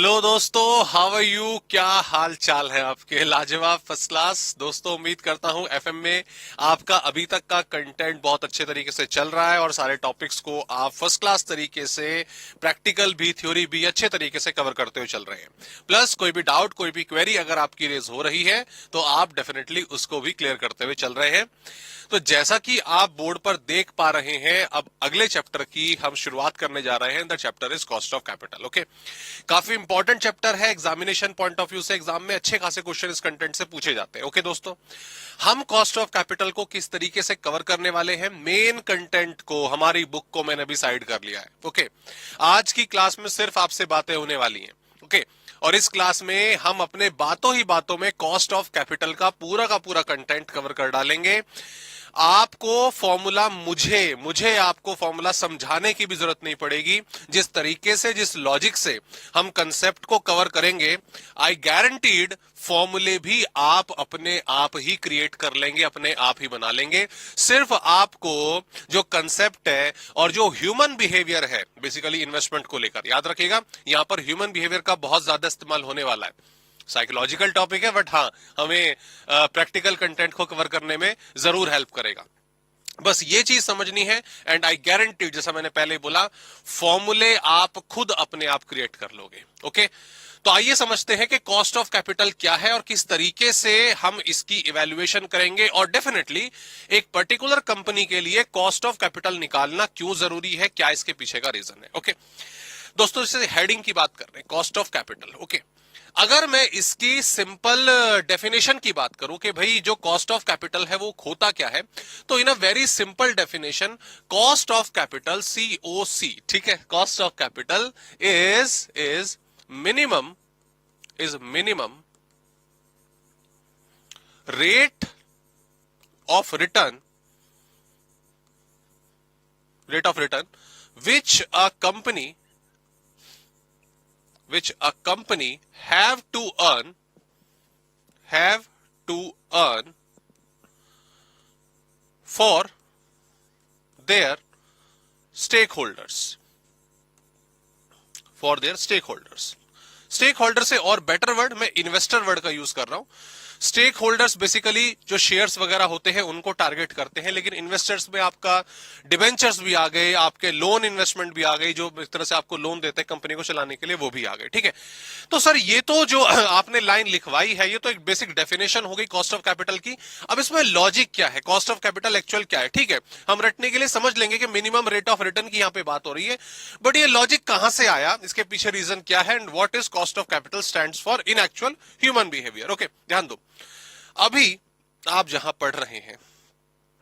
Hello दोस्तों, how are you? क्या हाल चाल है आपके? लाजवाब, फर्स्ट क्लास। दोस्तों, उम्मीद करता हूं एफएम में आपका अभी तक का कंटेंट बहुत अच्छे तरीके से चल रहा है और सारे टॉपिक्स को आप फर्स्ट क्लास तरीके से, प्रैक्टिकल भी, थ्योरी भी अच्छे तरीके से कवर करते हुए चल रहे हैं। प्लस कोई भी डाउट, कोई भी क्वेरी अगर आपकी रेज हो रही है तो आप डेफिनेटली उसको भी क्लियर करते हुए चल रहे हैं। तो जैसा कि आप बोर्ड पर देख पा रहे हैं, अब अगले चैप्टर की हम शुरुआत करने जा रहे हैं। The chapter is cost of capital. Okay, काफी इंपॉर्टेंट चैप्टर है। एग्जामिनेशन पॉइंट ऑफ व्यू से एग्जाम में अच्छे खासे क्वेश्चन इस कंटेंट से पूछे जाते हैं। ओके दोस्तों, हम कॉस्ट ऑफ कैपिटल को किस तरीके से कवर करने वाले हैं, मेन कंटेंट को, हमारी बुक को मैंने अभी साइड कर लिया है। ओके, आज की क्लास में सिर्फ आपसे बातें होने वाली हैं। ओके, और इस क्लास में हम अपने बातों ही बातों में कॉस्ट ऑफ कैपिटल का पूरा कंटेंट कवर कर डालेंगे। आपको फॉर्मूला, मुझे आपको फॉर्मूला समझाने की भी जरूरत नहीं पड़ेगी। जिस तरीके से, जिस लॉजिक से हम कंसेप्ट को कवर करेंगे, आई गारंटीड फॉर्मूले भी आप अपने आप ही क्रिएट कर लेंगे, अपने आप ही बना लेंगे। सिर्फ आपको जो कंसेप्ट है और जो ह्यूमन बिहेवियर है, बेसिकली इन्वेस्टमेंट को लेकर, याद रखिएगा यहां पर ह्यूमन बिहेवियर का बहुत ज्यादा इस्तेमाल होने वाला है। साइकोलॉजिकल टॉपिक है, बट हाँ, हमें प्रैक्टिकल कंटेंट को कवर करने में जरूर हेल्प करेगा। बस ये चीज समझनी है। एंड आई गारंटी, जैसा मैंने पहले बोला, फॉर्मूले आप खुद अपने आप क्रिएट कर लोगे। ओके, तो आइए समझते हैं कि कॉस्ट ऑफ कैपिटल क्या है और किस तरीके से हम इसकी इवैल्यूएशन करेंगे, और डेफिनेटली एक पर्टिकुलर कंपनी के लिए कॉस्ट ऑफ कैपिटल निकालना क्यों जरूरी है, क्या इसके पीछे का रीजन है। ओके दोस्तों, जैसे हेडिंग की बात कर रहे हैं, कॉस्ट ऑफ कैपिटल। ओके, अगर मैं इसकी सिंपल डेफिनेशन की बात करूं कि भाई जो कॉस्ट ऑफ कैपिटल है वो होता क्या है, तो in a very simple definition, cost of capital, COC, ठीक है, cost of capital is minimum rate of return which a company have to earn for their stakeholders stakeholder से और बेटर वर्ड मैं इन्वेस्टर वर्ड का use कर रहा हूं। Stakeholders basically जो शेयर्स वगैरह होते हैं उनको टारगेट करते हैं, लेकिन इन्वेस्टर्स में आपका डिबेंचर्स भी आ गए, आपके लोन इन्वेस्टमेंट भी आ गई, जो इस तरह से आपको लोन देते हैं कंपनी को चलाने के लिए, वो भी आ गए। ठीक है, तो सर ये तो जो आपने लाइन लिखवाई है, ये तो एक बेसिक डेफिनेशन हो गई कॉस्ट ऑफ कैपिटल की। अब इसमें लॉजिक क्या है, कॉस्ट ऑफ कैपिटल एक्चुअल क्या है? ठीक है, हम रटने के लिए समझ लेंगे कि मिनिमम रेट ऑफ रिटर्न की यहां पे बात हो रही है, बट ये लॉजिक कहां से आया, इसके पीछे रीजन क्या है, and what is cost of capital stands for in actual human behaviour. Okay, ध्यान दो, अभी आप जहां पढ़ रहे हैं,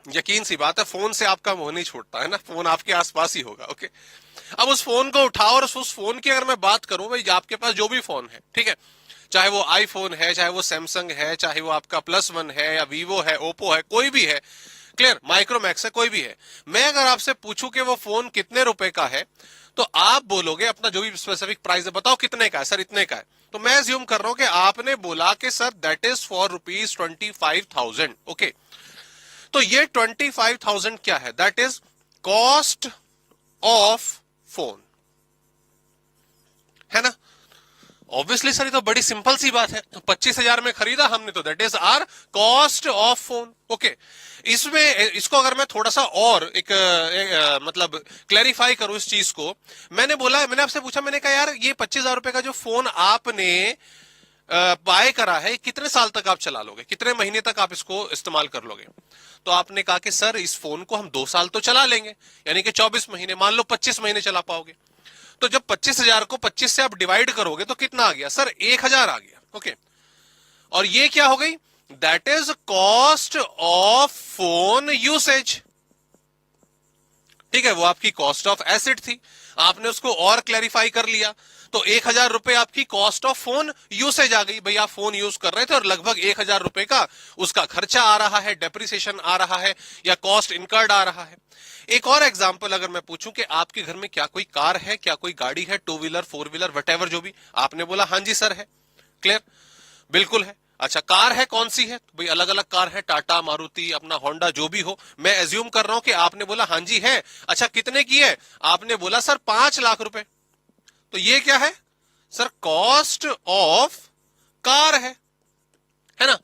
यकीन सी बात है फोन से आपका मुंह नहीं छूटता है ना, फोन आपके आसपास ही होगा। ओके, अब उस फोन को उठाओ और उस फोन की अगर मैं बात करूं, भाई आपके पास जो भी फोन है, ठीक है, चाहे वो आईफोन है, चाहे वो सैमसंग है, चाहे वो आपका +1 है, या वीवो है, ओप्पो है, कोई भी है, क्लियर, माइक्रोमैक्स है, कोई भी है, मैं अगर आपसे पूछूं कि वो फोन कितने रुपए का है, तो आप बोलोगे अपना जो भी स्पेसिफिक प्राइस है, बताओ कितने का है सर, इतने का है। तो मैं अज्यूम कर रहा हूं कि आपने बोला कि sir that is for ₹25,000। Okay, तो ये 25,000 क्या है? That is cost of phone, है ना? ऑब्वियसली सर ये तो बड़ी सिंपल सी बात है, 25,000 में खरीदा हमने, तो that is our cost of phone. Okay, इसमें इसको अगर मैं थोड़ा सा और मतलब क्लैरिफाई करूं इस चीज को, मैंने आपसे पूछा, मैंने कहा यार ये 25,000 रुपए का जो फोन आपने बाय करा है, कितने साल तक आप चला लोगे, कितने महीने तक आप इसको इस्तेमाल कर लोगे? तो आपने कहा कि सर इस फोन को हम 2 साल तो चला लेंगे, यानी कि 24 महीने, मान लो 25 महीने चला पाओगे। तो जब 25,000 को 25 से आप डिवाइड करोगे तो कितना आ गया सर? 1,000 आ गया। ओके, और ये क्या हो गई? That is cost of phone usage. ठीक है, वो आपकी कॉस्ट ऑफ एसेट थी, आपने उसको और क्लैरिफाई कर लिया, तो 1,000 रुपए आपकी कॉस्ट ऑफ फोन यूसेज आ गई। भाई आप फोन यूज कर रहे थे और लगभग 1,000 रुपए का उसका खर्चा आ रहा है, डेप्रिसिएशन आ रहा है, या कॉस्ट इनकर्ड आ रहा है। एक और एग्जांपल अगर मैं पूछूं कि आपके घर में क्या कोई कार है, क्या कोई गाड़ी है, 2 व्हीलर 4 व्हीलर वटेवर जो भी, आपने बोला हाँ जी सर है, क्लियर, बिल्कुल है। अच्छा, कार है, कौन सी है? तो भाई अलग अलग कार है, टाटा, मारुति, अपना होंडा, जो भी हो। मैं एज्यूम कर रहा हूं कि आपने बोला हाँ जी है। अच्छा, कितने की है? आपने बोला सर 5 लाख रुपए। तो ये क्या है? सर कॉस्ट ऑफ कार है ना।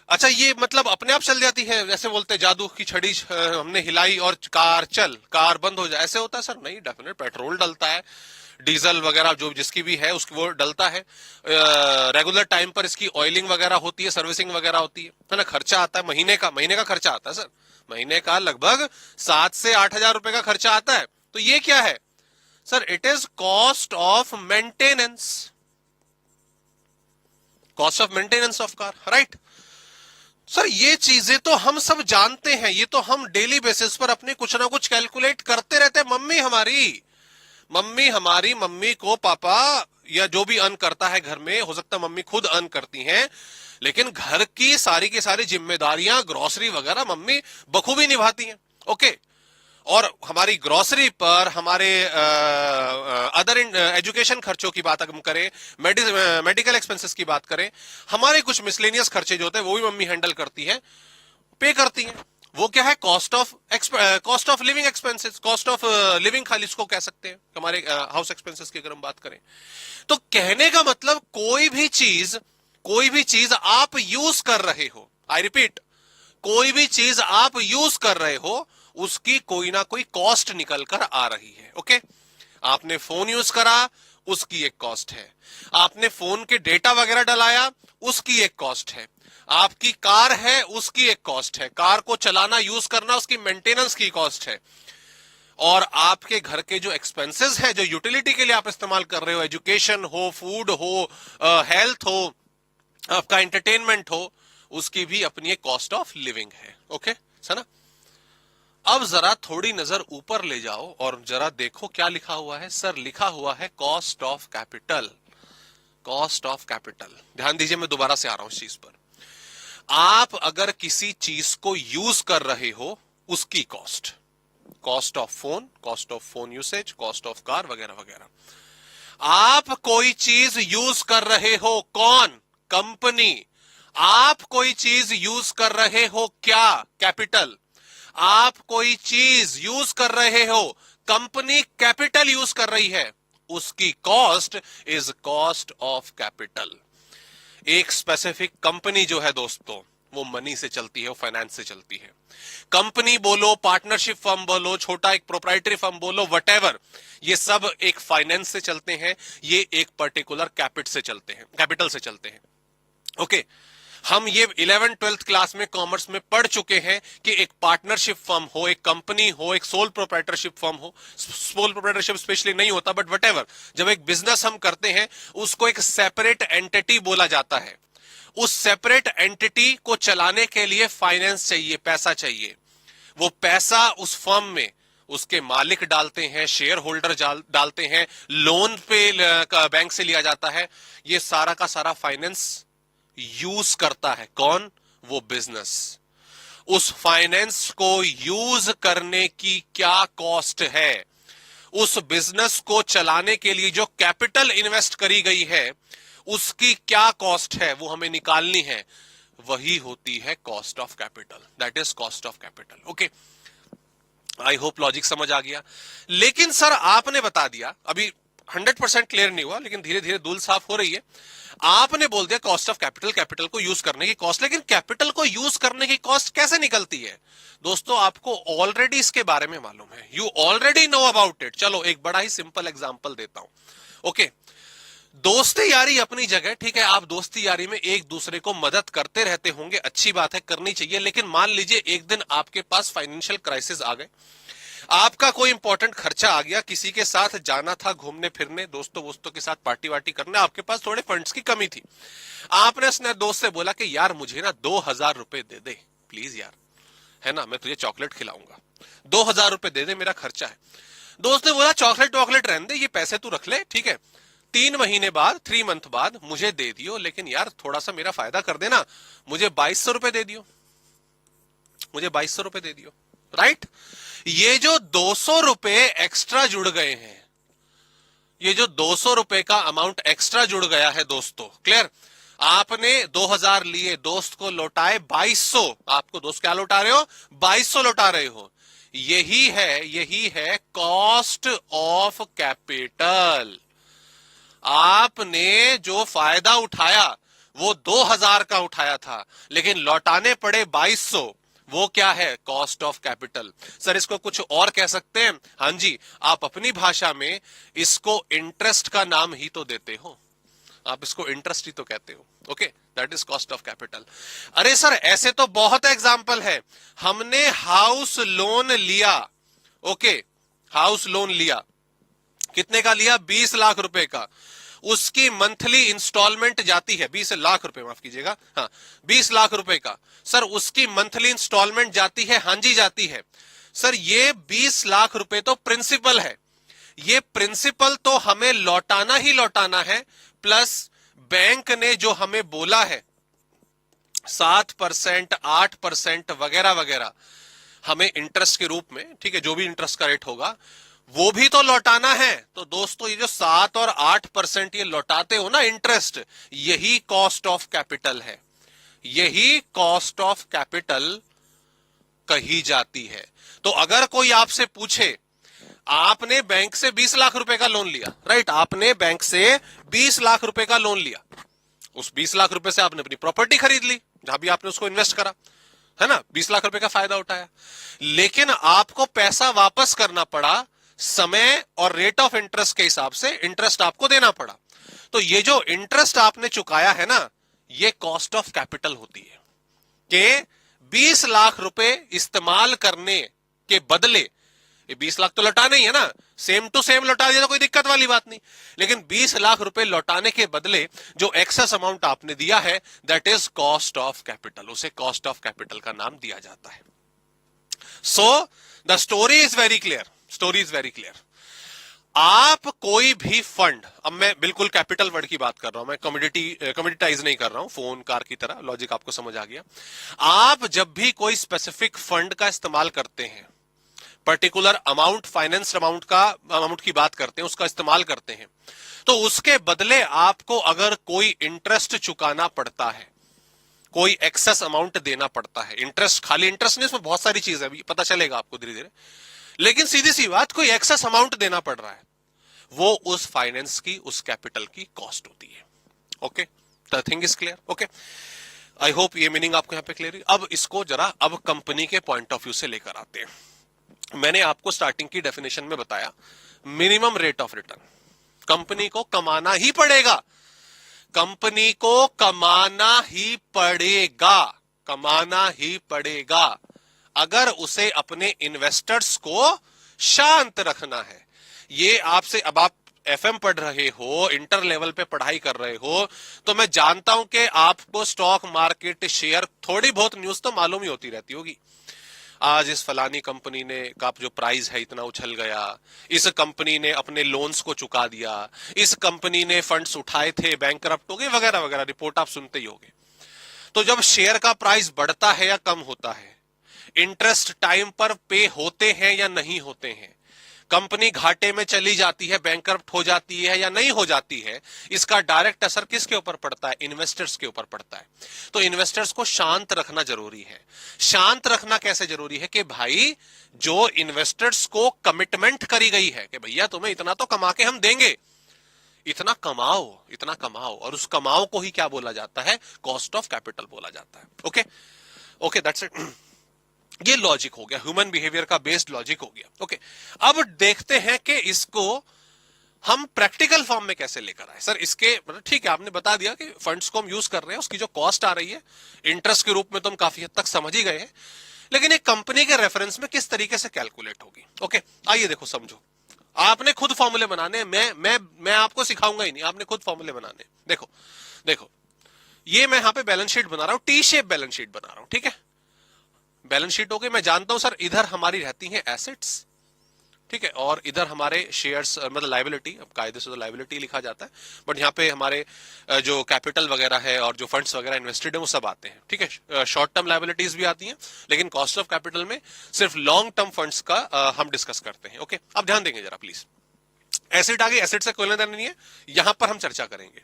अच्छा ये मतलब अपने आप चल जाती है, जैसे बोलते हैं जादू की छड़ी हमने हिलाई और कार बंद हो जाए, ऐसे होता है सर? नहीं, डेफिनेट पेट्रोल डलता है, डीजल वगैरह जो जिसकी भी है उसकी वो डलता है, रेगुलर टाइम पर इसकी ऑयलिंग वगैरह होती है, सर्विसिंग वगैरह होती है ना। खर्चा आता है महीने का खर्चा आता है सर, महीने का लगभग 7 से 8 हजार रुपए का खर्चा आता है। तो ये क्या है sir? It is cost of maintenance, cost of maintenance of car, right. Sir ये चीजें तो हम सब जानते हैं, ये तो हम डेली बेसिस पर अपने कुछ ना कुछ कैलकुलेट करते रहते हैं। मम्मी को पापा या जो भी अर्न करता है घर में, हो सकता है मम्मी खुद अर्न करती हैं, लेकिन घर की सारी जिम्मेदारियां ग्रोसरी वगैरह मम्मी बखूबी निभाती हैं। ओके, और हमारी ग्रोसरी पर हमारे अदर एजुकेशन खर्चों की बात हम करें, मेडिकल एक्सपेंसेस की बात करें, हमारे कुछ मिसलेनियस खर्चे जो होते हैं वो भी मम्मी हैंडल करती है, पे करती है। वो क्या है? Cost of living expenses, cost of living खाली इसको कह सकते हैं, हमारे हाउस एक्सपेंसेस की अगर हम बात करें। तो कहने का मतलब कोई भी चीज आप यूज कर रहे हो, आई रिपीट, कोई भी चीज आप यूज कर रहे हो उसकी कोई ना कोई कॉस्ट निकल कर आ रही है। ओके, आपने फोन यूज करा, उसकी एक कॉस्ट है। आपने फोन के डेटा वगैरह डलाया, उसकी एक कॉस्ट है। आपकी कार है, उसकी एक कॉस्ट है। कार को चलाना, यूज करना, उसकी मेंटेनेंस की कॉस्ट है। और आपके घर के जो एक्सपेंसेस है, जो यूटिलिटी के लिए आप इस्तेमाल कर रहे हो, एजुकेशन हो, फूड हो, हेल्थ हो, आपका एंटरटेनमेंट हो, उसकी भी अपनी एक कॉस्ट ऑफ लिविंग है। ओके है ना। अब जरा थोड़ी नजर ऊपर ले जाओ और जरा देखो क्या लिखा हुआ है। सर लिखा हुआ है cost of capital, cost of capital. ध्यान दीजिए, मैं दोबारा से आ रहा हूं इस चीज पर। आप अगर किसी चीज को यूज कर रहे हो, उसकी cost, cost of phone usage, cost of car वगैरह वगैरह। आप कोई चीज यूज कर रहे हो, कौन? कंपनी। आप कोई चीज यूज कर रहे हो, क्या? कैपिटल। आप कोई चीज यूज कर रहे हो, कंपनी कैपिटल यूज कर रही है, उसकी cost is cost of capital. एक स्पेसिफिक कंपनी जो है दोस्तों, वो मनी से चलती है, वो फाइनेंस से चलती है। कंपनी बोलो, पार्टनरशिप फर्म बोलो, छोटा एक प्रोप्राइटरी फर्म बोलो, वटेवर, ये सब एक फाइनेंस से चलते हैं, ये एक पर्टिकुलर कैपिटल से चलते हैं। ओके, हम ये 11th-12th क्लास में कॉमर्स में पढ़ चुके हैं कि एक पार्टनरशिप फर्म हो, एक कंपनी हो, एक सोल प्रोप्राइटरशिप फर्म हो। सोल प्रोप्राइटरशिप स्पेशली नहीं होता, बट वटेवर, जब एक बिजनेस हम करते हैं उसको एक सेपरेट एंटिटी बोला जाता है। उस सेपरेट एंटिटी को चलाने के लिए फाइनेंस चाहिए, पैसा चाहिए। वो पैसा उस फर्म में उसके मालिक डालते हैं, शेयर होल्डर डालते हैं, लोन पे बैंक से लिया जाता है। ये सारा का सारा फाइनेंस यूज करता है कौन? वो बिजनेस। उस फाइनेंस को यूज करने की क्या कॉस्ट है? उस बिजनेस को चलाने के लिए जो कैपिटल इन्वेस्ट करी गई है, उसकी क्या कॉस्ट है, वो हमें निकालनी है। वही होती है cost of capital, that is cost of capital. Okay, I hope logic समझ आ गया। लेकिन सर आपने बता दिया, अभी 100% क्लियर नहीं हुआ, लेकिन धीरे धीरे धूल साफ हो रही है। आपने बोल दिया कॉस्ट ऑफ कैपिटल, कैपिटल को यूज करने की कॉस्ट, लेकिन कैपिटल को यूज करने की कॉस्ट कैसे निकलती है? दोस्तों आपको ऑलरेडी इसके बारे में मालूम है, you already know about it. चलो एक बड़ा ही सिंपल एग्जांपल देता हूं। ओके, दोस्ती यारी अपनी जगह, ठीक है, आप दोस्ती यारी में एक दूसरे को मदद करते रहते होंगे, अच्छी बात है, करनी चाहिए। लेकिन मान लीजिए एक दिन आपके पास फाइनेंशियल क्राइसिस आ गए, आपका कोई इंपॉर्टेंट खर्चा आ गया, किसी के साथ जाना था घूमने फिरने, दोस्तों के साथ पार्टी वार्टी करने, आपके पास थोड़े फंड्स की कमी थी। आपने अपने दोस्त से बोला कि यार मुझे ना 2000 रुपए दे दे प्लीज यार, है ना, मैं तुझे चॉकलेट खिलाऊंगा, 2000 रुपए दे दे, मेरा खर्चा है। दोस्त ने बोला चॉकलेट वॉकलेट रहने दे, ये पैसे तू रख ले, ठीक है, 3 महीने बाद, 3 मंथ बाद मुझे दे दियो, लेकिन यार थोड़ा सा मेरा फायदा कर देना, मुझे 2200 रुपए दे दियो, मुझे 2200 रुपए दे दियो, राइट। ये जो 200 रुपए एक्स्ट्रा जुड़ गए हैं, ये जो 200 रुपए का अमाउंट एक्स्ट्रा जुड़ गया है दोस्तों, क्लियर। आपने 2000 लिए, दोस्त को लौटाए 2200, आपको दोस्त क्या लौटा रहे हो? 2200 लौटा रहे हो। यही है कॉस्ट ऑफ कैपिटल। आपने जो फायदा उठाया वो 2000 का उठाया था, लेकिन लौटाने पड़े 2200। वो क्या है? Cost of capital. सर इसको कुछ और कह सकते हैं? हां जी, आप अपनी भाषा में इसको इंटरेस्ट का नाम ही तो देते हो, आप इसको इंटरेस्ट ही तो कहते हो। Okay, that is cost of capital. अरे सर ऐसे तो बहुत एग्जाम्पल है। हमने हाउस लोन लिया, ओके, हाउस लोन लिया, कितने का लिया? 20 लाख रुपए का। उसकी मंथली इंस्टॉलमेंट जाती है 20 लाख रुपए, माफ कीजिएगा, हाँ 20 लाख रुपए का। सर उसकी मंथली इंस्टॉलमेंट जाती है? हाँ जी जाती है। सर ये 20 लाख रुपए तो प्रिंसिपल है, ये प्रिंसिपल तो हमें लौटाना ही लौटाना है, प्लस बैंक ने जो हमें बोला है 7%, 8% वगैरह वगैरह हमें इंटरेस्ट के रूप में, ठीक है, जो भी इंटरेस्ट का रेट होगा वो भी तो लौटाना है। तो दोस्तों ये जो 7 और 8% ये लौटाते हो ना इंटरेस्ट, यही कॉस्ट ऑफ कैपिटल है, यही कॉस्ट ऑफ कैपिटल कही जाती है। तो अगर कोई आपसे पूछे, आपने बैंक से 20 लाख रुपए का लोन लिया, राइट, आपने बैंक से 20 लाख रुपए का लोन लिया, उस 20 लाख रुपए से आपने अपनी प्रॉपर्टी खरीद ली जहां भी आपने उसको इन्वेस्ट करा, है ना, 20 लाख रुपए का फायदा उठाया, लेकिन आपको पैसा वापस करना पड़ा समय और रेट ऑफ इंटरेस्ट के हिसाब से, इंटरेस्ट आपको देना पड़ा। तो ये जो इंटरेस्ट आपने चुकाया है ना, ये कॉस्ट ऑफ कैपिटल होती है कि 20 लाख रुपए इस्तेमाल करने के बदले, ये 20 लाख तो लौटाना ही है ना, सेम टू सेम लौटा दिया तो कोई दिक्कत वाली बात नहीं, लेकिन 20 लाख रुपए लौटाने के बदले जो एक्सेस अमाउंट आपने दिया है, that is cost of capital, उसे कॉस्ट ऑफ कैपिटल का नाम दिया जाता है। So the story is very clear, story is very clear. आप कोई भी फंड, अब मैं बिल्कुल कैपिटल वर्ड की बात कर रहा हूं, मैं कमोडिटाइज नहीं कर रहा हूं, फोन कार की तरह, लॉजिक आपको समझ आ गया। आप जब भी कोई स्पेसिफिक फंड का इस्तेमाल करते हैं, पर्टिकुलर अमाउंट, फाइनेंस अमाउंट की बात करते हैं, उसका इस्तेमाल करते हैं, तो उसके बदले आपको अगर कोई इंटरेस्ट चुकाना पड़ता है, कोई एक्सेस अमाउंट देना पड़ता है, इंटरेस्ट, खाली इंटरेस्ट नहीं, इसमें बहुत सारी चीज है, पता चलेगा आपको धीरे धीरे, लेकिन सीधी सी बात, कोई एक्सेस अमाउंट देना पड़ रहा है, वो उस फाइनेंस की, उस कैपिटल की कॉस्ट होती है। Okay, the thing is clear. Okay, I hope ये मीनिंग आपको यहां पे क्लियर है। अब इसको जरा अब कंपनी के पॉइंट ऑफ व्यू से लेकर आते हैं। मैंने आपको स्टार्टिंग की डेफिनेशन में बताया, minimum rate of return, company को कमाना ही पड़ेगा, कंपनी को कमाना ही पड़ेगा, कमाना ही पड़ेगा, अगर उसे अपने इन्वेस्टर्स को शांत रखना है। ये आपसे, अब आप एफएम पढ़ रहे हो, इंटर लेवल पे पढ़ाई कर रहे हो, तो मैं जानता हूं कि आपको स्टॉक मार्केट, शेयर, थोड़ी बहुत न्यूज तो मालूम ही होती रहती होगी। आज इस फलानी कंपनी ने का जो प्राइस है इतना उछल गया, इस कंपनी ने अपने लोन्स को चुका दिया, इस कंपनी ने फंड्स उठाए थे बैंकरप्ट हो गए, वगैरह वगैरह रिपोर्ट आप सुनते ही होंगे। तो जब शेयर का प्राइस बढ़ता है या कम होता है, इंटरेस्ट टाइम पर पे होते हैं या नहीं होते हैं, कंपनी घाटे में चली जाती है, बैंकरप्ट हो जाती है या नहीं हो जाती है, इसका डायरेक्ट असर किसके ऊपर पड़ता है? इन्वेस्टर्स के ऊपर पड़ता है। तो इन्वेस्टर्स को शांत रखना जरूरी है। शांत रखना कैसे जरूरी है? कि भाई जो इन्वेस्टर्स को कमिटमेंट करी गई है कि भैया तुम्हें इतना तो कमा के हम देंगे, इतना कमाओ, इतना कमाओ, और उस कमाओ को ही क्या बोला जाता है? कॉस्ट ऑफ कैपिटल बोला जाता है। Okay okay, that's it. ये लॉजिक हो गया, ह्यूमन बिहेवियर का बेस्ड लॉजिक हो गया। ओके, अब देखते हैं कि इसको हम प्रैक्टिकल फॉर्म में कैसे लेकर आए। सर इसके मतलब ठीक है, आपने बता दिया कि फंड्स को हम यूज कर रहे हैं, उसकी जो कॉस्ट आ रही है इंटरेस्ट के रूप में तो हम काफी हद तक समझ ही गए हैं, लेकिन एक कंपनी के रेफरेंस में किस तरीके से कैलकुलेट होगी। ओके, आइए देखो, समझो, आपने खुद फॉर्मूले बनाने, मैं आपको सिखाऊंगा ही नहीं, आपने खुद फॉर्मूले बनाने। देखो देखो, ये मैं यहां पे बैलेंस शीट बना रहा हूं, टी शेप बैलेंस शीट बना रहा हूं, ठीक है, बैलेंस शीट हो गई। मैं जानता हूं सर इधर हमारी रहती हैं एसेट्स, ठीक है, और इधर हमारे शेयर्स, मतलब लाइबिलिटी, अब कायदे से तो लाइबिलिटी लिखा जाता है, बट यहाँ पे हमारे जो कैपिटल वगैरह है और जो फंड्स वगैरह इन्वेस्टेड है वो सब आते हैं, ठीक है। शॉर्ट टर्म लाइबिलिटीज भी आती हैं, लेकिन कॉस्ट ऑफ कैपिटल में सिर्फ लॉन्ग टर्म फंड्स का हम डिस्कस करते हैं। ओके, अब ध्यान देंगे जरा प्लीज। एसेट आ गई, एसेट से कोई लेना देना नहीं है, यहां पर हम चर्चा करेंगे।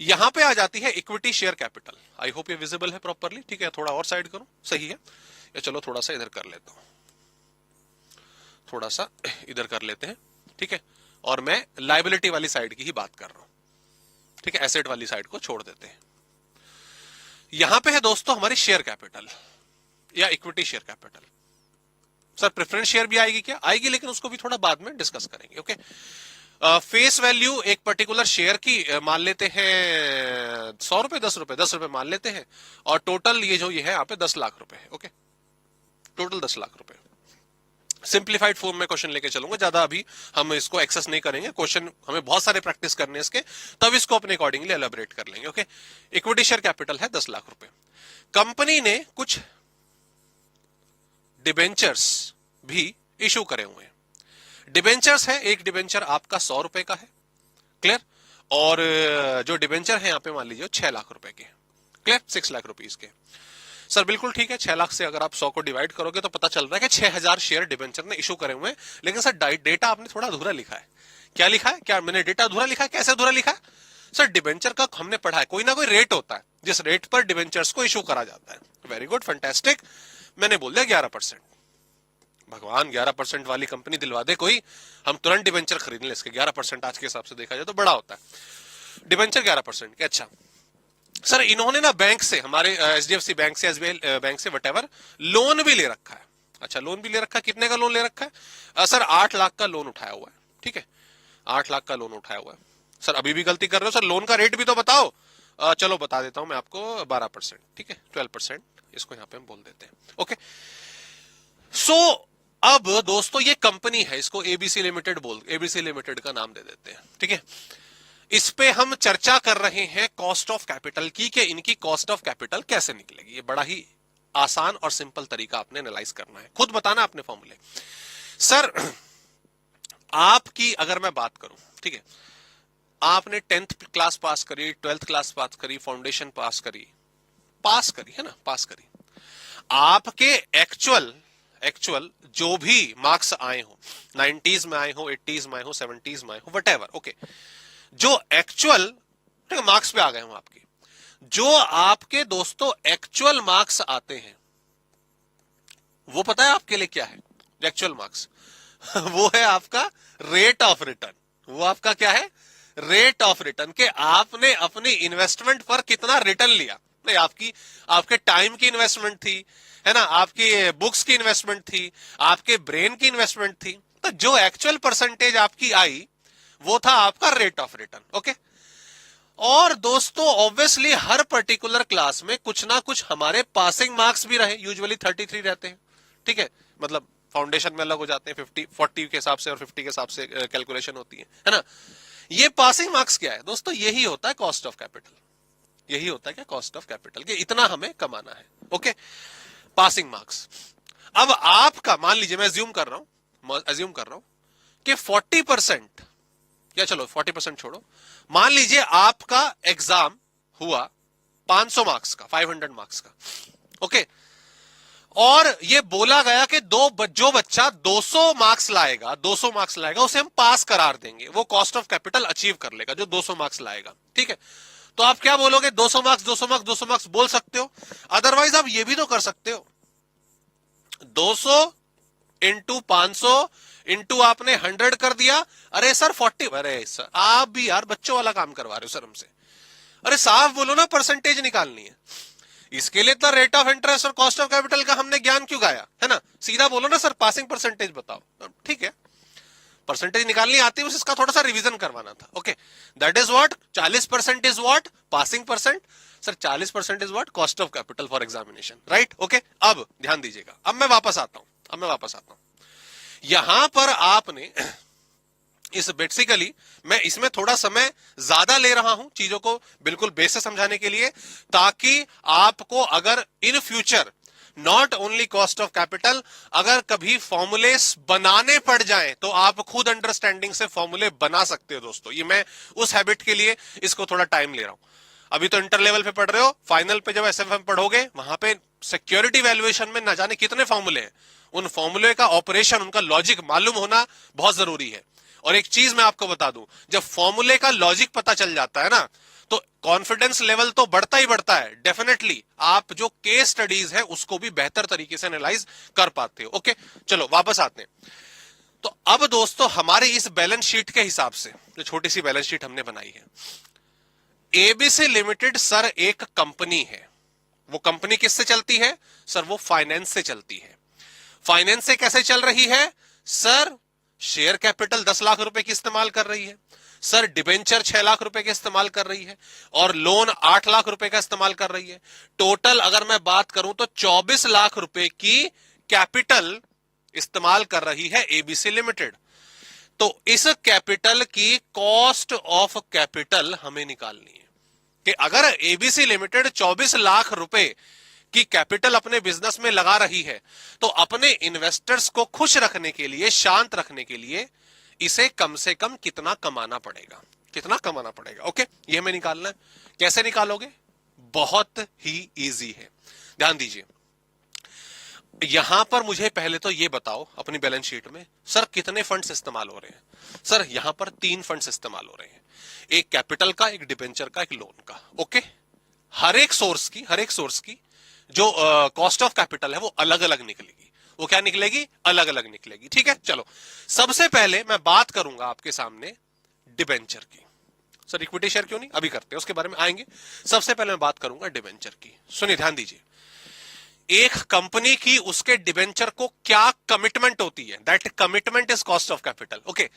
यहां पे आ जाती है equity share capital. I hope ये विजिबल है प्रॉपरली, ठीक है, थोड़ा और साइड करूं, सही है, या चलो थोड़ा सा इधर कर लेता हूं, थोड़ा सा इधर कर लेते हैं, ठीक है, और मैं लाइबिलिटी वाली साइड की ही बात कर रहा हूं। ठीक है, एसेट वाली साइड को छोड़ देते हैं। यहां पे है दोस्तों हमारी शेयर कैपिटल या equity share capital. Sir preference share भी आएगी क्या? आएगी, लेकिन उसको भी थोड़ा बाद में डिस्कस करेंगे। ओके, फेस वैल्यू एक पर्टिकुलर शेयर की मान लेते हैं 100 रुपए, 10 रुपए, 10 रुपए मान लेते हैं, और टोटल ये जो ये है यहाँ पे 10 लाख रुपए है। ओके, टोटल 10 लाख रुपए। सिंप्लीफाइड फॉर्म में क्वेश्चन लेके चलूंगा, ज्यादा अभी हम इसको एक्सेस नहीं करेंगे, क्वेश्चन हमें बहुत सारे प्रैक्टिस करने इसके, तब इसको अपने अकॉर्डिंगली एलाबोरेट कर लेंगे। ओके, इक्विटी शेयर कैपिटल है 10 लाख रुपए। कंपनी ने कुछ डिबेंचर्स भी इशू करे हुए हैं। डिबेंचर्स है, एक डिबेंचर आपका 100 रुपए का है, क्लियर, और जो डिबेंचर है यहां पे मान लीजिए 6 लाख रुपए के, क्लियर, 6 लाख रुपीस के। सर बिल्कुल ठीक है, 6 लाख से अगर आप 100 को डिवाइड करोगे तो पता चल रहा है कि 6000 शेयर डिबेंचर ने इशू करे हुए हैं। लेकिन सर डेटा आपने थोड़ा अधूरा लिखा है। क्या लिखा है? क्या मैंने डेटा अधूरा लिखा है? कैसे अधूरा लिखा है? सर डिबेंचर का हमने पढ़ा है, कोई ना कोई रेट होता है जिस रेट पर डिबेंचर्स को इशू करा जाता है। वेरी गुड, फैंटास्टिक, मैंने बोल दिया 11%। भगवान 11% वाली कंपनी दिलवा दे कोई, हम तुरंत डिबेंचर खरीद लें इसके। 11% आज के हिसाब से देखा जाए तो बड़ा होता है डिबेंचर 11% के। अच्छा सर इन्होंने ना बैंक से, हमारे एचडीएफसी बैंक से, एसबीआई बैंक से, वटेवर, लोन भी ले रखा है। अच्छा लोन भी ले रखा है, कितने का लोन ले रखा है? सर 8 लाख का लोन उठाया हुआ है। ठीक है, 8 लाख का लोन उठाया हुआ है। सर अभी भी गलती कर रहे हो सर, लोन का रेट भी तो बताओ। चलो बता देता हूं मैं आपको, 12%, ठीक है, 12% इसको यहां पे हम बोल देते हैं। ओके, सो अब दोस्तों ये कंपनी है, इसको एबीसी लिमिटेड एबीसी लिमिटेड का नाम दे देते हैं। ठीक है, इस पे हम चर्चा कर रहे हैं कॉस्ट ऑफ कैपिटल की, कि इनकी कॉस्ट ऑफ कैपिटल कैसे निकलेगी। ये बड़ा ही आसान और सिंपल तरीका आपने एनालाइज करना है, खुद बताना अपने फॉर्मूले। सर आपकी अगर मैं बात करूं, ठीक है, आपने 10th क्लास पास करी, 12th क्लास पास करी, फाउंडेशन पास करी है ना, पास करी। आपके एक्चुअल जो भी मार्क्स आए हो, 90s में आए हो, 80s में आए हो, 70s में आए हो, वटेवर, ओके, जो एक्चुअल मार्क्स पे आ गए हो आपके, जो आपके दोस्तों एक्चुअल मार्क्स आते हैं, वो पता है आपके लिए क्या है? एक्चुअल मार्क्स वो है आपका रेट ऑफ रिटर्न। वो आपका क्या है? रेट ऑफ रिटर्न, के आपने अपनी इन्वेस्टमेंट पर कितना रिटर्न लिया। नहीं, आपके टाइम की इन्वेस्टमेंट थी, है ना, आपकी बुक्स की इन्वेस्टमेंट थी, आपके ब्रेन की इन्वेस्टमेंट थी, तो जो एक्चुअल परसेंटेज आपकी आई वो था आपका रेट ऑफ रिटर्न। ओके, और दोस्तों ऑब्वियसली हर पर्टिकुलर क्लास में कुछ ना कुछ हमारे पासिंग मार्क्स भी रहे, यूजुअली 33 रहते हैं। ठीक है, मतलब फाउंडेशन में अलग हो जाते हैं, 40 के हिसाब से और 50 के हिसाब से कैलकुलेशन होती है ना। ये पासिंग मार्क्स क्या है दोस्तों? यही होता है कॉस्ट ऑफ कैपिटल। यही होता है क्या? कॉस्ट ऑफ कैपिटल, कि इतना हमें कमाना है। Okay, passing marks. अब आपका मान लीजिए, मैं अज्यूम कर रहा हूं कि 40%, या चलो 40% छोड़ो, मान लीजिए आपका एग्जाम हुआ 500 मार्क्स का, 500 मार्क्स का। ओके, और ये बोला गया कि जो बच्चा 200 मार्क्स लाएगा, 200 मार्क्स लाएगा, उसे हम पास करार देंगे, वो कॉस्ट ऑफ कैपिटल अचीव कर लेगा जो 200 मार्क्स लाएगा। ठीक है, तो आप क्या बोलोगे? 200 मार्क्स 200 मार्क्स 200 मार्क्स बोल सकते हो। अदरवाइज आप ये भी तो कर सकते हो, 200 इंटू 500 इंटू आपने 100 कर दिया। अरे सर 40, अरे सर आप भी यार बच्चों वाला काम करवा रहे हो सर हमसे। अरे साफ बोलो ना, परसेंटेज निकालनी है, इसके लिए इतना रेट ऑफ इंटरेस्ट और कॉस्ट ऑफ कैपिटल का हमने ज्ञान क्यों गाया, है ना। सीधा बोलो ना सर पासिंग परसेंटेज बताओ। ठीक है, परसेंटेज निकालनी आती है, बस इसका थोड़ा सा रिवीजन करवाना था। Okay, that is what 40% is what passing percent. Sir 40% is what cost of capital for examination, right. Okay, अब ध्यान दीजिएगा, अब मैं वापस आता हूं। यहां पर आपने इस बेसिकली मैं इसमें थोड़ा समय ज्यादा ले रहा हूं चीजों को बिल्कुल बेस से समझाने के लिए, ताकि आपको अगर in future not only cost of capital, अगर कभी फॉर्मूले बनाने पड़ जाएं तो आप खुद अंडरस्टैंडिंग से फॉर्मूले बना सकते हो दोस्तों। ये मैं उस हैबिट के लिए इसको थोड़ा टाइम ले रहा हूं। अभी तो इंटर लेवल पे पढ़ रहे हो, फाइनल पे जब एसएफएम पढ़ोगे वहां पे सिक्योरिटी वैल्यूएशन में न जाने कितने फॉर्मूले हैं, उन फॉर्मूले का ऑपरेशन, उनका लॉजिक मालूम होना बहुत जरूरी है। और एक चीज मैं आपको बता दूं, जब फॉर्मूले का लॉजिक पता चल जाता है ना, तो कॉन्फिडेंस लेवल तो बढ़ता ही बढ़ता है। डेफिनेटली आप जो केस स्टडीज है उसको भी बेहतर तरीके से एनालाइज कर पाते हो। ओके, चलो वापस आते हैं। तो अब दोस्तों हमारे इस बैलेंस शीट के हिसाब से, जो छोटी सी बैलेंस शीट हमने बनाई है, एबीसी लिमिटेड सर एक कंपनी है। वो कंपनी किससे चलती है सर? वो फाइनेंस से चलती है। फाइनेंस से कैसे चल रही है सर? शेयर कैपिटल 10 लाख रुपए की इस्तेमाल कर रही है सर, डिबेंचर 6 लाख रुपए के इस्तेमाल कर रही है, और लोन 8 लाख रुपए का इस्तेमाल कर रही है। टोटल अगर मैं बात करूं तो 24 लाख रुपए की कैपिटल इस्तेमाल कर रही है एबीसी लिमिटेड। तो इस कैपिटल की कॉस्ट ऑफ कैपिटल हमें निकालनी है कि अगर एबीसी लिमिटेड 24 लाख रुपए की कैपिटल अपने बिजनेस में लगा रही है तो अपने इन्वेस्टर्स को खुश रखने के लिए, शांत रखने के लिए इसे कम से कम कितना कमाना पड़ेगा, कितना कमाना पड़ेगा। ओके, ये हमें निकालना है। कैसे निकालोगे? बहुत ही इजी है, ध्यान दीजिए। यहां पर मुझे पहले तो ये बताओ अपनी बैलेंस शीट में सर कितने फंड्स इस्तेमाल हो रहे हैं। सर यहां पर 3 फंड्स इस्तेमाल हो रहे हैं, एक कैपिटल का, एक डिबेंचर का, एक लोन का। ओके, हर एक सोर्स की जो कॉस्ट ऑफ कैपिटल है वो अलग अलग निकलेगी। वो क्या निकलेगी? अलग अलग निकलेगी। ठीक है, चलो सबसे पहले मैं बात करूंगा आपके सामने डिबेंचर की। सर इक्विटी शेयर क्यों नहीं, अभी करते हैं, उसके बारे में आएंगे। सबसे पहले मैं बात करूंगा डिबेंचर की। सुनिए, ध्यान दीजिए। एक कंपनी की उसके डिबेंचर को क्या कमिटमेंट होती है, that commitment is cost of capital. Okay,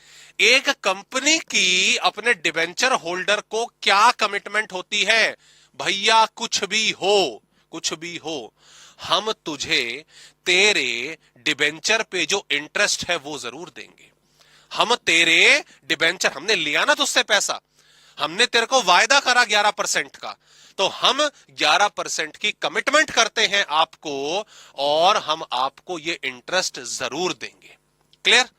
एक कंपनी की अपने डिबेंचर होल्डर को क्या कमिटमेंट होती है? भैया कुछ भी हो, कुछ भी हो, हम तुझे तेरे डिबेंचर पे जो इंटरेस्ट है वो जरूर देंगे। हम तेरे डिबेंचर, हमने लिया ना तुझसे पैसा, हमने तेरे को वायदा करा 11% का, तो हम 11% की कमिटमेंट करते हैं आपको, और हम आपको ये इंटरेस्ट जरूर देंगे। क्लियर?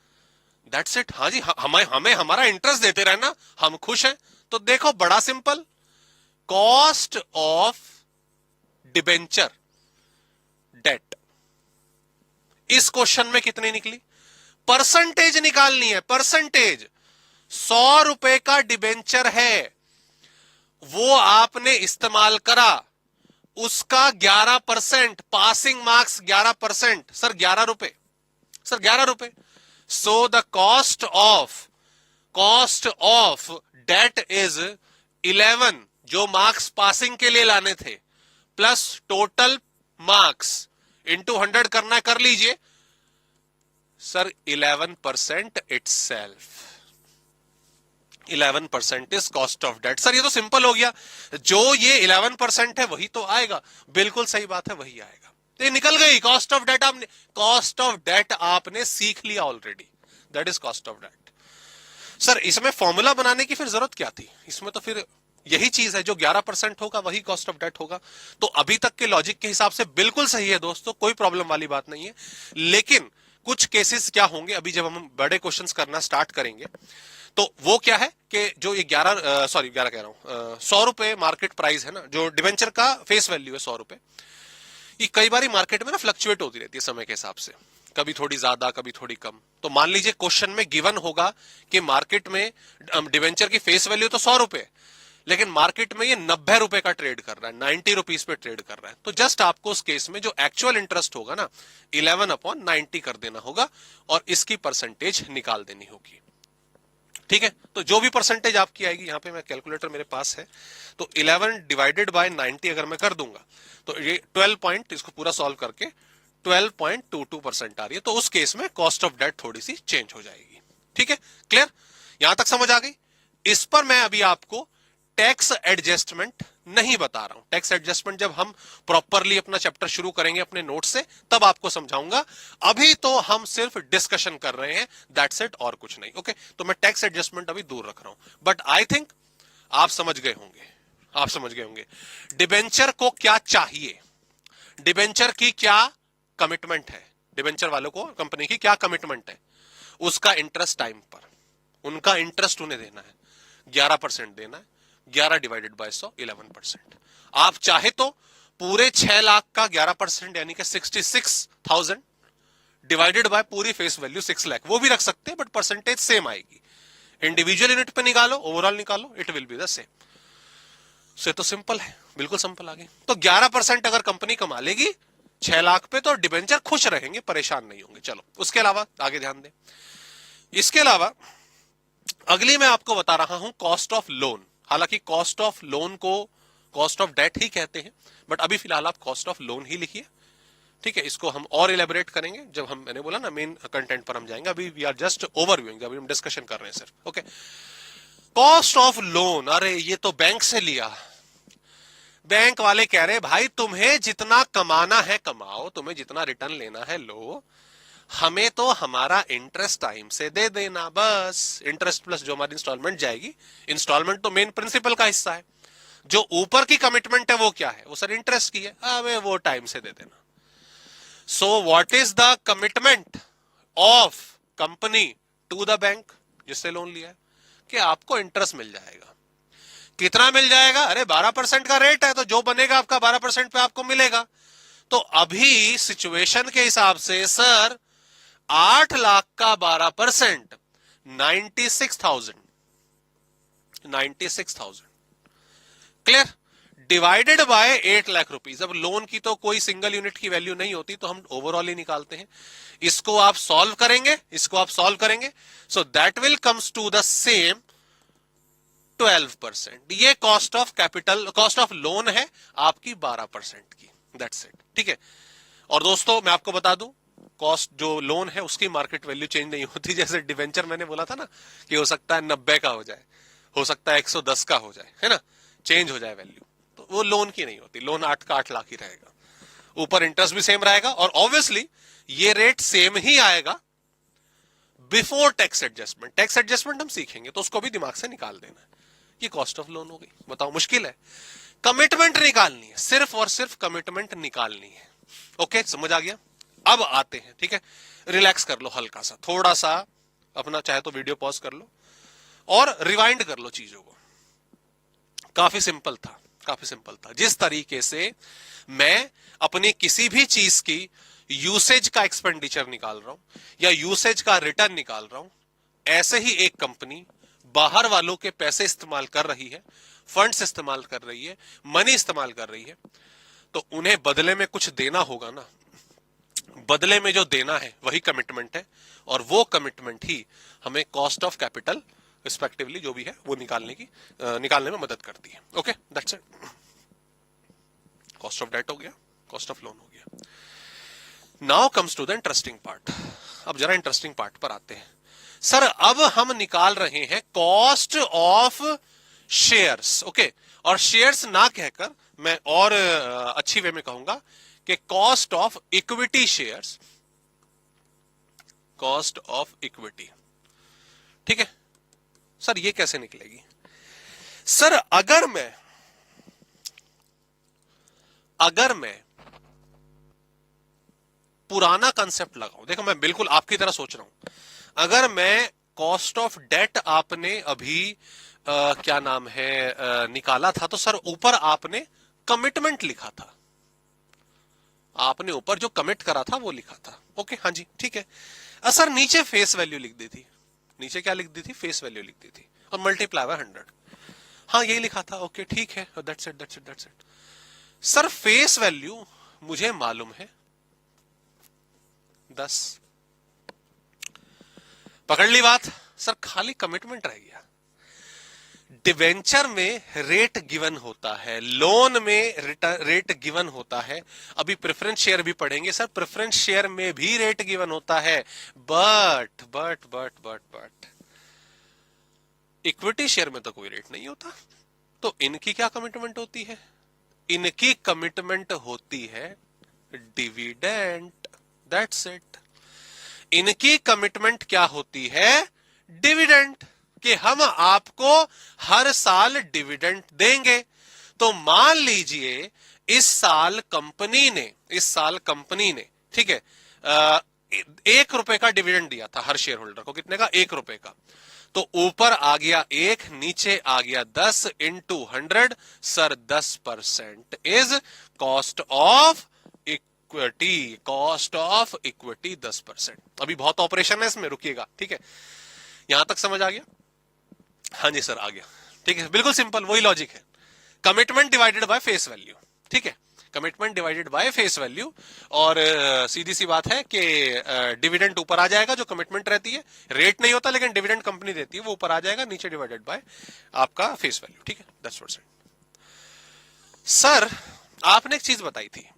That's it. हाँ जी, हमें हमारा इंटरेस्ट देते रहना, हम खुश हैं। तो देखो, बड़ा simple, cost of debenture debt इस क्वेश्चन में कितनी निकली? परसेंटेज निकालनी है, परसेंटेज। 100 रुपए का डिबेंचर है, वो आपने इस्तेमाल करा, उसका 11%, पासिंग मार्क्स 11%, सर 11 रुपए, सर 11 रुपए। So the cost of debt is 11, जो मार्क्स पासिंग के लिए लाने थे, प्लस टोटल मार्क्स इंटू 100 करना है, कर लीजिए sir. 11% itself, 11% is cost of debt. Sir ये तो सिंपल हो गया, जो ये 11% है वही तो आएगा। बिल्कुल सही बात है, वही आएगा। तो ये निकल गई कॉस्ट ऑफ डेट। आपने कॉस्ट ऑफ डेट आपने सीख लिया already, that is cost of debt. Sir इसमें फॉर्मूला बनाने की फिर जरूरत क्या थी? इसमें तो फिर यही चीज है, जो 11% होगा वही कॉस्ट ऑफ डेट होगा। तो अभी तक के लॉजिक के हिसाब से बिल्कुल सही है दोस्तों, कोई प्रॉब्लम वाली बात नहीं है। लेकिन कुछ केसेस क्या होंगे, अभी जब हम बड़े क्वेश्चंस करना स्टार्ट करेंगे तो वो क्या है कि जो ये 11 कह रहा हूं, 100 रुपए मार्केट प्राइस है ना, जो डिवेंचर का फेस वैल्यू है 100 रुपए, ये कई बार मार्केट में ना फ्लक्चुएट होती रहती है समय के हिसाब से, कभी थोड़ी ज्यादा कभी थोड़ी कम। तो मान लीजिए क्वेश्चन में गिवन होगा कि मार्केट में डिवेंचर की फेस वैल्यू तो 100 रुपए, लेकिन मार्केट में ये 90 रुपए का ट्रेड कर रहा है, 90 रुपीज पे ट्रेड कर रहा है। तो जस्ट आपको उस केस में जो एक्चुअल इंटरेस्ट होगा ना, 11/90 कर देना होगा और इसकी परसेंटेज निकाल देनी होगी। ठीक है, तो जो भी परसेंटेज आपकी आएगी, यहां पे मैं कैलकुलेटर मेरे पास है, तो 11 डिवाइडेड बाय 90 अगर मैं कर दूंगा तो ये 12 पॉइंट, इसको पूरा सॉल्व करके 12.22% आ रही है। तो उस केस में कॉस्ट ऑफ डेट थोड़ी सी चेंज हो जाएगी। ठीक है, क्लियर? यहां तक समझ आ गई? इस पर मैं अभी आपको टैक्स एडजस्टमेंट नहीं बता रहा हूं। टैक्स एडजस्टमेंट जब हम प्रॉपरली अपना चैप्टर शुरू करेंगे अपने नोट से, तब आपको समझाऊंगा। अभी तो हम सिर्फ डिस्कशन कर रहे हैं, दैट्स इट, और कुछ नहीं। ओके, तो मैं टैक्स एडजस्टमेंट अभी दूर रख रहा हूं, बट आई थिंक आप समझ गए होंगे, आप समझ गए होंगे डिबेंचर को क्या चाहिए, डिबेंचर की क्या कमिटमेंट है, डिबेंचर वालों को कंपनी की क्या कमिटमेंट है, उसका इंटरेस्ट टाइम पर, उनका इंटरेस्ट उन्हें देना है, 11% देना है। 11 डिवाइडेड बाय 100, 11%। आप चाहे तो पूरे 6 लाख का 11% यानी कि 66,000 डिवाइडेड बाय पूरी फेस वैल्यू 6 लाख, वो भी रख सकते हैं, बट परसेंटेज सेम आएगी। इंडिविजुअल यूनिट पे निकालो, ओवरऑल निकालो, it will be the same. से तो सिंपल है, बिल्कुल सिंपल आ गई। तो 11% अगर कंपनी कमा लेगी 6 लाख पे, तो डिबेंचर खुश रहेंगे, परेशान नहीं होंगे। चलो उसके अलावा आगे ध्यान दें। इसके अलावा अगली मैं आपको बता रहा हूं कॉस्ट ऑफ लोन। हालांकि कॉस्ट ऑफ लोन को कॉस्ट ऑफ डेट ही कहते हैं, बट अभी फिलहाल आप कॉस्ट ऑफ लोन ही लिखिए, ठीक है। इसको हम और इलेबोरेट करेंगे जब हम, मैंने बोला ना, मेन कंटेंट पर हम जाएंगे, अभी वी आर जस्ट ओवरव्यूइंग, अभी हम डिस्कशन कर रहे हैं सिर्फ, ओके। कॉस्ट ऑफ लोन, अरे ये तो बैंक से लिया। बैंक वाले कह रहे भाई तुम्हें जितना कमाना है कमाओ, तुम्हें जितना रिटर्न लेना है लो, हमें तो हमारा इंटरेस्ट टाइम से दे देना बस। इंटरेस्ट प्लस जो हमारी इंस्टॉलमेंट जाएगी, इंस्टॉलमेंट तो मेन प्रिंसिपल का हिस्सा है, जो ऊपर की कमिटमेंट है वो क्या है, वो सर इंटरेस्ट की है, हमें वो टाइम से दे देना। So what is the commitment of company to the bank जिससे लोन लिया है, कि आपको इंटरेस्ट मिल जाएगा। कितना मिल जाएगा, अरे 12% का रेट है, तो जो बनेगा आपका 12% पे आपको मिलेगा। तो अभी सिचुएशन के हिसाब से सर 8 लाख का 12% 96,000 clear, divided by 8 lakh rupees. अब लोन की तो कोई सिंगल यूनिट की वैल्यू नहीं होती, तो हम ओवरऑल ही निकालते हैं। इसको आप सॉल्व करेंगे, इसको आप सॉल्व करेंगे, so that will comes to the same 12%। ये cost of capital, cost of loan है आपकी 12% की, दैट्स इट, ठीक है। और दोस्तों मैं आपको बता दूं, कॉस्ट जो लोन है उसकी मार्केट वैल्यू चेंज नहीं होती। जैसे डिवेंचर मैंने बोला था ना कि हो सकता है 90 का हो जाए, हो सकता है 110 का हो जाए, है ना, चेंज हो जाए वैल्यू, तो वो लोन की नहीं होती। लोन 8 का 8 लाख ही रहेगा, ऊपर इंटरेस्ट भी सेम रहेगा, और ऑब्वियसली ये रेट सेम ही आएगा before tax adjustment. Tax adjustment हम सीखेंगे तो उसको भी दिमाग से निकाल देना है। ये कॉस्ट ऑफ लोन हो गई, बताओ मुश्किल है। कमिटमेंट निकालनी है, सिर्फ और सिर्फ कमिटमेंट निकालनी है, ओके, समझ आ गया। अब आते हैं, ठीक है, रिलैक्स कर लो हल्का सा, थोड़ा सा अपना, चाहे तो वीडियो पॉज कर लो और रिवाइंड कर लो चीजों को। काफी सिंपल था, काफी सिंपल था। जिस तरीके से मैं अपनी किसी भी चीज की यूसेज का एक्सपेंडिचर निकाल रहा हूं या यूसेज का रिटर्न निकाल रहा हूं, ऐसे ही एक कंपनी बाहर वालों के पैसे इस्तेमाल कर रही है, फंड्स इस्तेमाल कर रही है, मनी इस्तेमाल कर रही है, तो उन्हें बदले में कुछ देना होगा ना। बदले में जो देना है वही कमिटमेंट है, और वो कमिटमेंट ही हमें कॉस्ट ऑफ कैपिटल रिस्पेक्टिवली जो भी है वो निकालने में मदद करती है, okay, that's it. Cost of debt हो गया, कॉस्ट ऑफ लोन हो गया। Now comes to the interesting part. अब जरा इंटरेस्टिंग पार्ट पर आते हैं। सर अब हम निकाल रहे हैं कॉस्ट ऑफ शेयर्स, ओके, और शेयर्स ना कहकर मैं और अच्छी वे में कहूंगा कि cost of equity shares, cost of equity, ठीक है। सर ये कैसे निकलेगी? सर अगर मैं पुराना कंसेप्ट लगाऊं, देखो मैं बिल्कुल आपकी तरह सोच रहा हूं, अगर मैं कॉस्ट ऑफ डेट आपने अभी क्या नाम है निकाला था, तो सर ऊपर आपने कमिटमेंट लिखा था, आपने ऊपर जो कमिट करा था वो लिखा था, ओके, हाँ जी, ठीक है। सर नीचे फेस वैल्यू लिख दी थी, नीचे क्या लिख दी थी, फेस वैल्यू लिख दी थी, और मल्टीप्लाई बाय 100, हाँ यही लिखा था, ओके ठीक है, that's it, that's it, that's it. Sir face value मुझे मालूम है 10, पकड़ ली बात। सर खाली कमिटमेंट रह गया। डिवेंचर में रेट गिवन होता है, लोन में रेट गिवन होता है, अभी प्रेफरेंस शेयर भी पढ़ेंगे सर, प्रेफरेंस शेयर में भी रेट गिवन होता है, बट इक्विटी शेयर में तो कोई रेट नहीं होता। तो इनकी क्या कमिटमेंट होती है? इनकी कमिटमेंट होती है डिविडेंड, दैट्स इट। इनकी कमिटमेंट क्या होती है? डिविडेंड, कि हम आपको हर साल डिविडेंड देंगे। तो मान लीजिए इस साल कंपनी ने ठीक है 1 रुपए का डिविडेंड दिया था हर शेयर होल्डर को, कितने का? 1 रुपए का। तो ऊपर आ गया 1, नीचे आ गया 10 into 100, sir 10% is cost of equity, cost of equity 10%। अभी बहुत ऑपरेशन है इसमें, रुकिएगा, ठीक है, यहां तक समझ आ गया? हाँ जी सर आ गया, ठीक है, बिल्कुल सिंपल, वही लॉजिक है, commitment divided by face value, ठीक है। Commitment divided by face value, और सीधी सी बात है कि डिविडेंड ऊपर आ जाएगा जो कमिटमेंट रहती है, रेट नहीं होता लेकिन डिविडेंड कंपनी देती है, वो ऊपर आ जाएगा, नीचे डिवाइडेड बाय आपका फेस वैल्यू, ठीक है 10%। सर आपने एक चीज बताई थी,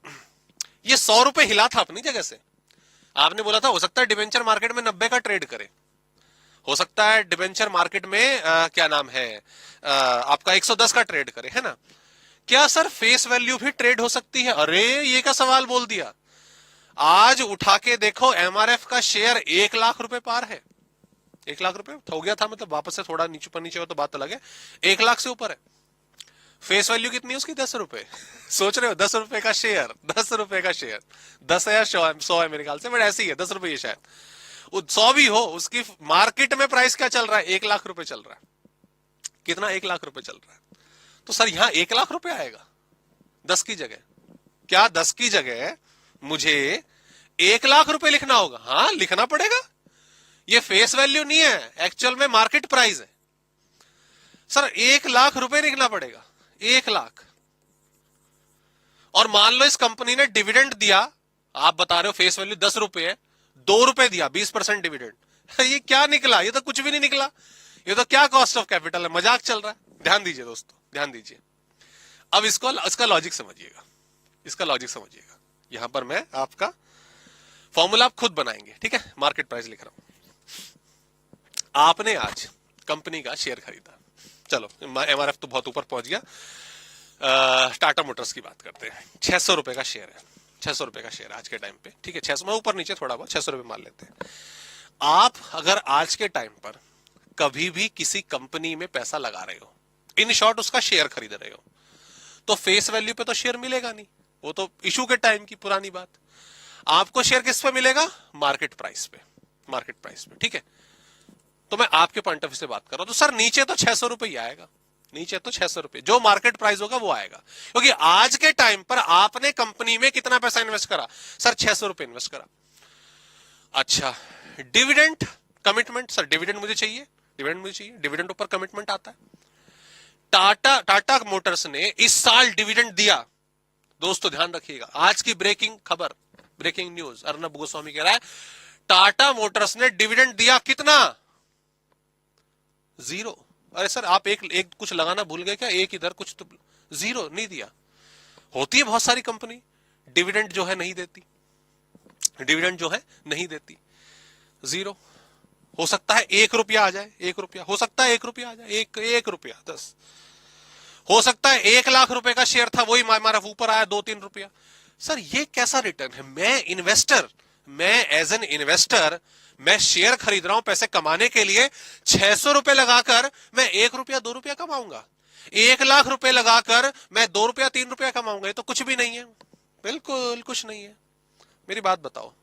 ये 100 रुपए हिला था अपनी जगह से, आपने बोला था हो सकता है डिवेंचर मार्केट में 90 का ट्रेड करे, हो सकता है डिवेंचर मार्केट में क्या नाम है आपका 110 का ट्रेड करे, है ना। क्या सर फेस वैल्यू भी ट्रेड हो सकती है? अरे ये का सवाल बोल दिया। आज उठा के देखो एमआरएफ का शेयर 1 लाख रुपए पार है, 1 लाख रुपए हो गया था, मतलब वापस से थोड़ा नीचे पर नीचे हो तो बात अलग है, 1 लाख से ऊपर है। फेस वैल्यू कितनी है उसकी? 10 रुपए। सोच रहे हो 10 रुपए का शेयर, 10 रुपए का शेयर, 10 है या 100 है मेरे ख्याल से, बट ऐसी है 10 रुपए शायद, 100 भी हो, उसकी मार्केट में प्राइस क्या चल रहा है? 1 लाख रुपए चल रहा है। कितना? 1 लाख रुपए चल रहा है। तो सर यहां 1 लाख रुपए आएगा 10 की जगह? क्या 10 की जगह मुझे 1 लाख रुपए लिखना होगा? हाँ लिखना पड़ेगा, ये फेस वैल्यू नहीं है, एक्चुअल में मार्केट प्राइस है। सर 1 लाख रुपए लिखना पड़ेगा, 1 लाख। और मान लो इस कंपनी ने डिविडेंड दिया, आप बता रहे हो फेस वैल्यू 10 रुपए है, 2 रुपए दिया, 20% डिविडेंड। ये क्या निकला? ये तो कुछ भी नहीं निकला, ये तो क्या कॉस्ट ऑफ कैपिटल है, मजाक चल रहा है। ध्यान दीजिए दोस्तों, ध्यान दीजिए। अब इसका लॉजिक समझिएगा, इसका लॉजिक समझिएगा। यहां पर मैं आपका फॉर्मूला आप खुद बनाएंगे, ठीक है। मार्केट प्राइस लिख रहा हूं। आपने आज कंपनी का शेयर खरीदा, चलो एमआरएफ तो बहुत ऊपर पहुंच गया, टाटा मोटर्स की बात करते हैं। 600 रुपए का शेयर है, 600 रुपए का शेयर आज के टाइम पे, ठीक है। 600 में ऊपर नीचे थोड़ा बहुत, 600 रुपए मान लेते हैं। आप अगर आज के टाइम पर कभी भी किसी कंपनी में पैसा लगा रहे हो, इन शॉर्ट उसका शेयर खरीद रहे हो, तो फेस वैल्यू पे तो शेयर मिलेगा नहीं, वो तो इशू के टाइम की पुरानी बात। आपको शेयर किस पे मिलेगा? मार्केट प्राइस पे, मार्केट प्राइस पे, ठीक है। तो मैं आपके पॉइंट ऑफ व्यू से बात कर रहा हूं, तो सर नीचे तो 600 रुपए ही आएगा, नीचे तो 600 रुपए, जो मार्केट प्राइस होगा वो आएगा, क्योंकि आज के टाइम पर आपने कंपनी में कितना पैसा इन्वेस्ट करा? सर 600 रुपए इन्वेस्ट करा। अच्छा डिविडेंड कमिटमेंट, सर डिविडेंड मुझे चाहिए, डिविडेंड मुझे चाहिए, डिविडेंड ऊपर कमिटमेंट आता है। टाटा मोटर्स ने इस साल डिविडेंड दिया, दोस्तों ध्यान रखिएगा, आज की ब्रेकिंग खबर, ब्रेकिंग न्यूज, अर्नब गोस्वामी कह रहा है टाटा मोटर्स ने डिविडेंड दिया कितना? 0। अरे सर आप एक कुछ लगाना भूल गए क्या? एक इधर कुछ तो 0 नहीं दिया। होती है बहुत सारी कंपनी डिविडेंड जो है नहीं देती, डिविडेंड जो है नहीं देती, 0। हो सकता है 1 रुपया आ जाए, 1 रुपया हो सकता है, 1 रुपया आ जाए, 1 रुपया 10, हो सकता है 1 लाख रुपए का शेयर था, वही हमारा ऊपर आया 2-3 रुपया। सर ये कैसा रिटर्न है? मैं इन्वेस्टर, मैं एज एन इन्वेस्टर मैं शेयर खरीद रहा हूं पैसे कमाने के लिए, 600 रुपए लगाकर मैं 1 रुपया 2 रुपया कमाऊंगा, 1 लाख रुपए लगाकर मैं 2 रुपया 3 रुपया कमाऊंगा, ये तो कुछ भी नहीं है, बिल्कुल कुछ नहीं है। मेरी बात बताओ,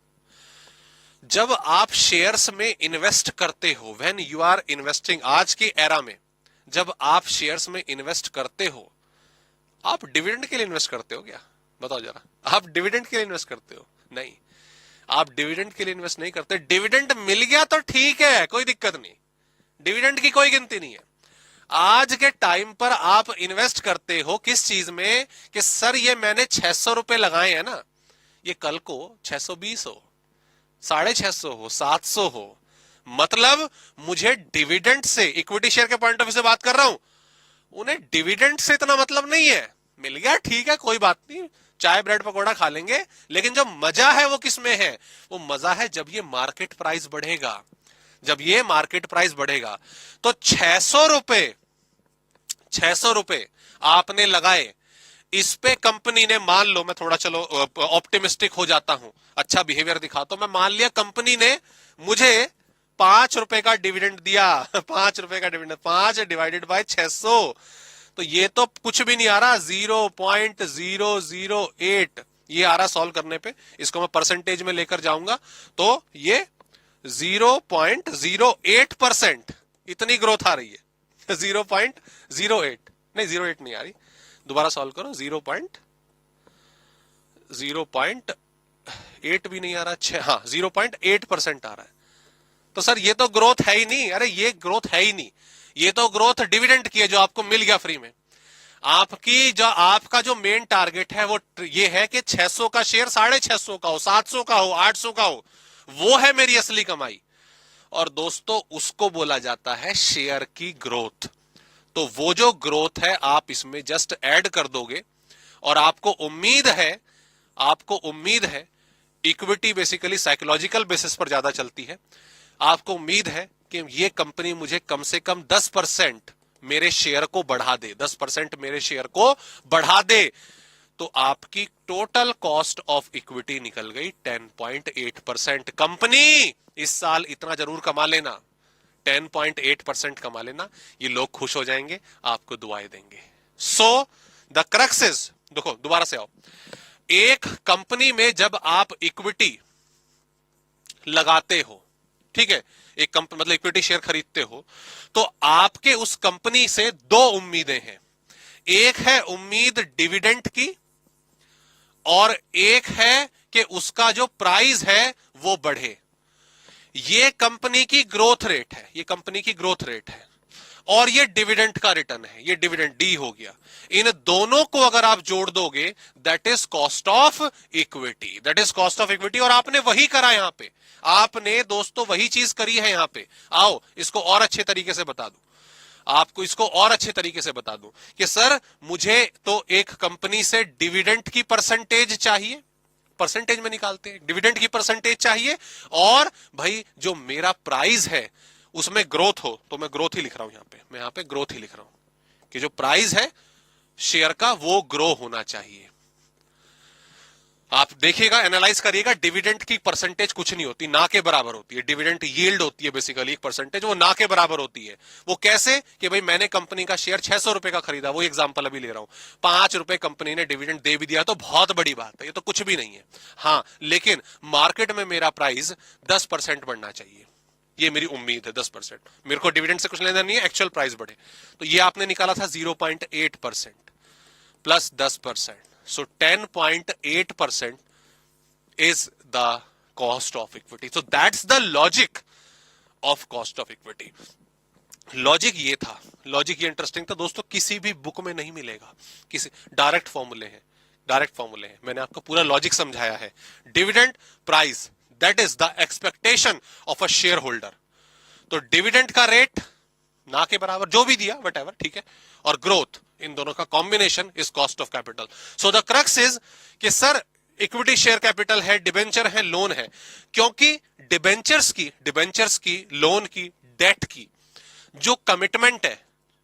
जब आप शेयर्स में इन्वेस्ट करते हो, व्हेन यू आर इन्वेस्टिंग, आज की एरा में जब आप शेयर्स में इन्वेस्ट करते हो, आप डिविडेंड के लिए इन्वेस्ट करते हो क्या? बताओ जरा, आप डिविडेंड के लिए इन्वेस्ट करते हो? नहीं, आप डिविडेंड के लिए इन्वेस्ट नहीं करते। डिविडेंड मिल गया तो ठीक है, कोई दिक्कत नहीं, डिविडेंड की कोई गिनती नहीं है। आज के टाइम पर आप इन्वेस्ट करते हो किस चीज में कि सर ये मैंने 600 रुपए लगाए हैं ना, ये कल को 620 हो, 650 हो, 700 हो, मतलब मुझे डिविडेंड से, इक्विटी शेयर के पॉइंट ऑफ व्यू से बात कर रहा हूं, उन्हें डिविडेंड से इतना मतलब नहीं है, मिल गया ठीक है कोई बात नहीं, चाय ब्रेड पकौड़ा खा लेंगे, लेकिन जो मजा है वो किस में है? वो मजा है जब ये मार्केट प्राइस बढ़ेगा, जब ये मार्केट प्राइस बढ़ेगा। तो 600 रुपए आपने लगाए, इस पे कंपनी ने, मान लो मैं थोड़ा चलो ऑप्टिमिस्टिक हो जाता हूं, अच्छा बिहेवियर दिखाता हूं, मैं मान लिया कंपनी ने मुझे 5 रुपए का डिविडेंड दिया, 5 रुपए का डिविडेंड, 5 डिवाइडेड बाय 600, तो ये तो कुछ भी नहीं आ रहा, 0.008 ये आ रहा सॉल्व करने पे। इसको मैं परसेंटेज में लेकर जाऊंगा तो ये 0.08% इतनी ग्रोथ आ रही है, 0.08 नहीं, 0.8 नहीं आ रही, दोबारा सॉल्व करो, 0.8 भी नहीं आ रहा, हाँ 0.8% आ रहा है। तो सर ये तो ग्रोथ है ही नहीं, अरे ये ग्रोथ है ही नहीं, ये तो ग्रोथ डिविडेंड की है जो आपको मिल गया फ्री में। आपका जो मेन टारगेट है वो ये है कि 600 का शेयर 650 का हो, 700 का हो, 800 का हो, वो है मेरी असली कमाई। और दोस्तों उसको बोला जाता है शेयर की ग्रोथ। तो वो जो ग्रोथ है आप इसमें जस्ट ऐड कर दोगे और आपको उम्मीद है इक्विटी बेसिकली साइकोलॉजिकल बेसिस पर ज्यादा चलती है। आपको उम्मीद है कि ये कंपनी मुझे कम से कम 10% मेरे शेयर को बढ़ा दे, 10% मेरे शेयर को बढ़ा दे। तो आपकी टोटल कॉस्ट ऑफ इक्विटी निकल गई 10.8%। कंपनी इस साल इतना जरूर कमा लेना, 10.8% कमा लेना, ये लोग खुश हो जाएंगे, आपको दुआएं देंगे। सो द क्रक्स इज, देखो दोबारा से आओ, एक कंपनी में जब आप इक्विटी लगाते हो, ठीक है, एक कंपनी मतलब इक्विटी शेयर खरीदते हो, तो आपके उस कंपनी से दो उम्मीदें हैं। एक है उम्मीद डिविडेंड की और एक है कि उसका जो प्राइस है वो बढ़े। ये कंपनी की ग्रोथ रेट है, ये कंपनी की ग्रोथ रेट है और ये डिविडेंड का रिटर्न है, ये डिविडेंड डी हो गया। इन दोनों को अगर आप जोड़ दोगे that is cost of equity, that is cost of equity. और आपने वही करा यहां पे, आपने दोस्तों वही चीज करी है यहां पे। आओ इसको और अच्छे तरीके से बता दूं, आपको इसको और अच्छे तरीके से बता दूं कि सर मुझे तो एक कंपनी से डिविडेंड की परसेंटेज चाहिए, परसेंटेज में निकालते हैं, डिविडेंड की परसेंटेज चाहिए, और भाई जो मेरा प्राइस है उसमें ग्रोथ हो, तो मैं ग्रोथ ही लिख रहा हूं यहां पे, मैं यहां पे ग्रोथ ही लिख रहा हूं कि जो प्राइस है शेयर का वो ग्रो होना चाहिए। आप देखिएगा, एनालाइज करिएगा, डिविडेंड की परसेंटेज कुछ नहीं होती, ना के बराबर होती है। डिविडेंड यील्ड होती है बेसिकली एक परसेंटेज, वो ना के बराबर होती है। वो कैसे कि भाई मैंने कंपनी का शेयर 600 रुपए का खरीदा, वो एग्जांपल अभी ले रहा हूं, 5 रुपए कंपनी ने डिविडेंड दे भी दिया तो बहुत बड़ी बात है, ये तो कुछ भी नहीं है। हाँ, लेकिन मार्केट में मेरा प्राइस 10% बढ़ना चाहिए, ये मेरी उम्मीद है 10%। मेरे को डिविडेंड से कुछ लेना नहीं है, एक्चुअल प्राइस बढ़े। तो ये आपने निकाला था 0.8% plus 10%, so 10.8% is the cost of equity. So that's the logic of cost of equity. Logic ये था, लॉजिक ये इंटरेस्टिंग था दोस्तों, किसी भी बुक में नहीं मिलेगा, किसी डायरेक्ट फॉर्मूले हैं, डायरेक्ट फॉर्मूले हैं, मैंने आपको पूरा लॉजिक समझाया है। Dividend price that is the expectation of a share holder. तो डिविडेंड का रेट ना के बराबर जो भी दिया वट एवर, ठीक है, और ग्रोथ, इन दोनों का combination is cost of capital. So the crux is कि सर इक्विटी शेयर कैपिटल है, डिबेंचर है, लोन है, क्योंकि डिबेंचर्स की लोन की, डेट की जो कमिटमेंट है,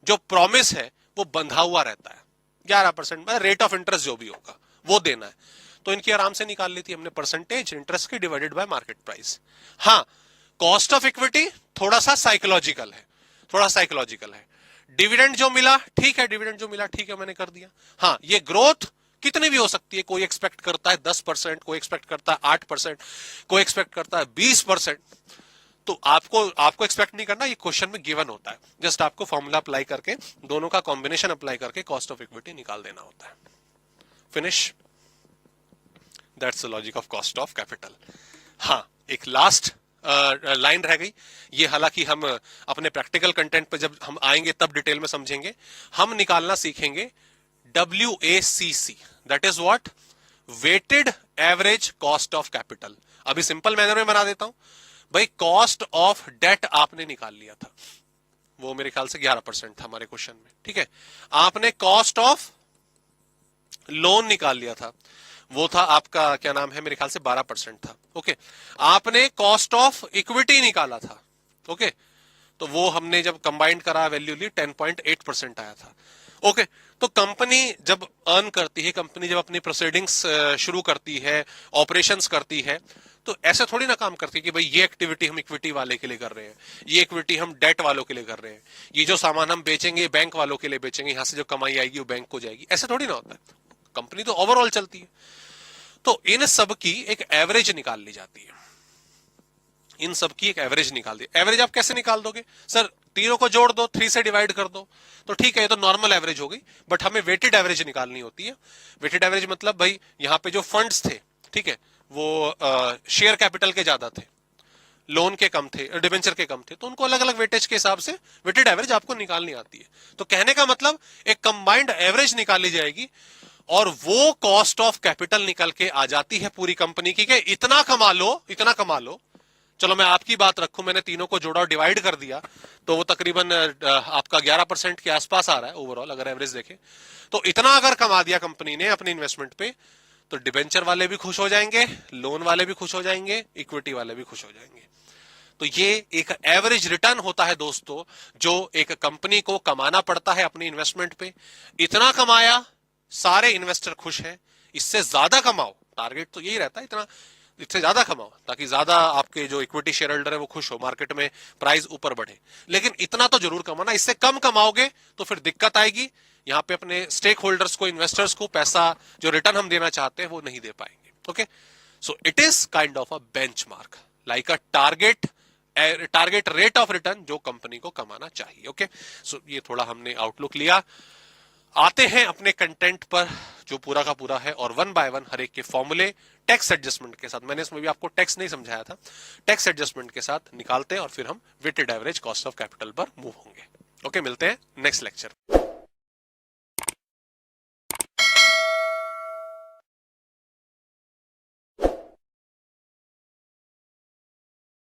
जो प्रॉमिस है, वो बंधा हुआ रहता है 11% में, रेट ऑफ इंटरेस्ट जो भी होगा वो देना है। तो इनकी आराम से निकाल ली थी हमने परसेंटेज इंटरेस्ट की डिवाइडेड बाय मार्केट प्राइस। हाँ, कॉस्ट ऑफ इक्विटी थोड़ा सा साइकोलॉजिकल है, थोड़ा साइकोलॉजिकल है। डिविडेंड जो मिला ठीक है, डिविडेंड जो मिला ठीक है, मैंने कर दिया। हाँ, ये ग्रोथ कितनी भी हो सकती है, कोई एक्सपेक्ट करता है 10%, कोई एक्सपेक्ट करता है 8%, कोई एक्सपेक्ट करता है 20%। तो आपको एक्सपेक्ट नहीं करना, ये क्वेश्चन में गिवन होता है, जस्ट आपको फॉर्मूला अप्लाई करके, दोनों का कॉम्बिनेशन अप्लाई करके कॉस्ट ऑफ इक्विटी निकाल देना होता है। Finish, that's the logic of cost of capital. हाँ, एक लास्ट लाइन रह गई, ये हालांकि हम अपने प्रैक्टिकल कंटेंट पे जब हम आएंगे तब डिटेल में समझेंगे। हम निकालना सीखेंगे WACC, that is what, weighted average cost of capital. अभी सिंपल मैनर में बना देता हूं, भाई कॉस्ट ऑफ डेट आपने निकाल लिया था, वो मेरे ख्याल से 11% था हमारे क्वेश्चन में, ठीक है। आपने कॉस्ट ऑफ लोन निकाल लिया था, वो था आपका क्या नाम है, मेरे ख्याल से 12% था, ओके। आपने कॉस्ट ऑफ इक्विटी निकाला था, ओके, तो वो हमने जब कंबाइंड करा वैल्यू ली 10.8% आया था, ओके। तो कंपनी जब अर्न करती है, कंपनी जब अपनी प्रोसीडिंग्स शुरू करती है, ऑपरेशंस करती है, तो ऐसे थोड़ी ना काम करती है कि भाई ये एक्टिविटी हम इक्विटी वाले के लिए कर रहे हैं, ये एक्टिविटी हम डेट वालों के लिए कर रहे हैं, ये जो सामान हम बेचेंगे बैंक वालों के लिए बेचेंगे, यहां से जो कमाई आएगी वो बैंक को जाएगी, ऐसे थोड़ी ना होता है। कंपनी तो ओवरऑल चलती है। तो इन सब की एक एवरेज निकाल ली जाती है, इन सब की एक एवरेज निकाल दी। एवरेज आप कैसे निकाल दोगे सर, तीनों को जोड़ दो, 3 से डिवाइड कर दो, तो ठीक है, ये तो नॉर्मल एवरेज हो गई, बट हमें वेटेड एवरेज निकालनी होती है। वेटेड एवरेज मतलब भाई यहां पे जो फंड्स थे, ठीक है, वो शेयर कैपिटल के ज्यादा थे, लोन के कम थे, डिबेंचर के कम थे, तो उनको अलग अलग वेटेज के हिसाब से वेटेड एवरेज आपको निकालनी आती है। तो कहने का मतलब एक कंबाइंड एवरेज निकाली जाएगी और वो कॉस्ट ऑफ कैपिटल निकल के आ जाती है पूरी कंपनी की कि इतना कमा लो, इतना कमा लो। चलो मैं आपकी बात रखूं, मैंने तीनों को जोड़ा और डिवाइड कर दिया तो वो तकरीबन आपका 11% के आसपास आ रहा है ओवरऑल अगर एवरेज देखें। तो इतना अगर कमा दिया कंपनी ने अपनी इन्वेस्टमेंट पे, तो डिबेंचर वाले भी खुश हो जाएंगे, लोन वाले भी खुश हो जाएंगे, इक्विटी वाले भी खुश हो जाएंगे। तो ये एक एवरेज रिटर्न होता है दोस्तों, जो एक कंपनी को कमाना पड़ता है अपनी इन्वेस्टमेंट पे। इतना कमाया, सारे इन्वेस्टर खुश हैं, इससे ज्यादा कमाओ, टारगेट तो यही रहता है, इतना इससे ज्यादा कमाओ ताकि ज्यादा आपके जो इक्विटी शेयर होल्डर है वो खुश हो, मार्केट में प्राइस ऊपर बढ़े। लेकिन इतना तो जरूर कमाना, इससे कम कमाओगे तो फिर दिक्कत आएगी। यहां पे अपने स्टेक होल्डर्स को, इन्वेस्टर्स को पैसा जो रिटर्न हम देना चाहते हैं वो नहीं दे पाएंगे। Okay, so it is kind of a benchmark, like a target rate of return जो कंपनी को कमाना चाहिए। ओके, सो ये थोड़ा हमने आउटलुक लिया। आते हैं अपने कंटेंट पर जो पूरा का पूरा है, और वन बाय वन हर एक के फॉर्मूले टैक्स एडजस्टमेंट के साथ, मैंने इसमें भी आपको टैक्स नहीं समझाया था, टैक्स एडजस्टमेंट के साथ निकालते हैं और फिर हम weighted average cost of capital पर मूव होंगे। ओके, मिलते हैं नेक्स्ट लेक्चर।